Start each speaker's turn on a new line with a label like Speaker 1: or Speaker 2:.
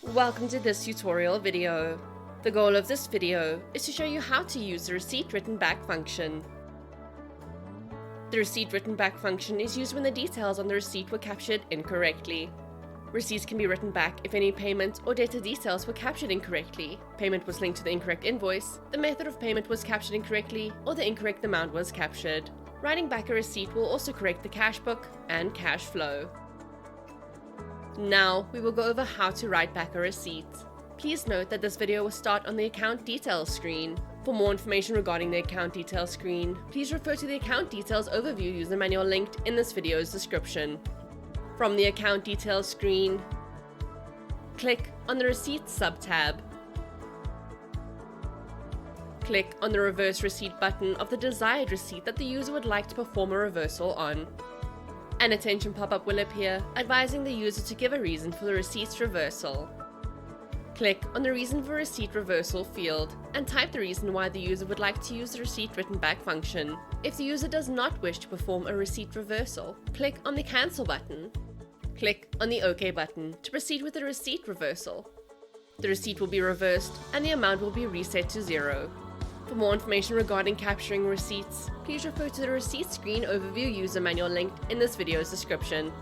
Speaker 1: Welcome to this tutorial video. The goal of this video is to show you how to use the receipt written back function. The receipt written back function is used when the details on the receipt were captured incorrectly. Receipts can be written back if any payment or data details were captured incorrectly, payment was linked to the incorrect invoice, the method of payment was captured incorrectly, or the incorrect amount was captured. Writing back a receipt will also correct the cash book and cash flow. Now, we will go over how to write back a receipt. Please note that this video will start on the account details screen. For more information regarding the account details screen, please refer to the account details overview user manual linked in this video's description. From the account details screen, click on the Receipts subtab. Click on the Reverse Receipt button of the desired receipt that the user would like to perform a reversal on. An attention pop-up will appear, advising the user to give a reason for the receipt's reversal. Click on the Reason for Receipt Reversal field and type the reason why the user would like to use the receipt written back function. If the user does not wish to perform a receipt reversal, click on the Cancel button. Click on the OK button to proceed with the receipt reversal. The receipt will be reversed and the amount will be reset to 0. For more information regarding capturing receipts, please refer to the Receipt Screen Overview user manual linked in this video's description.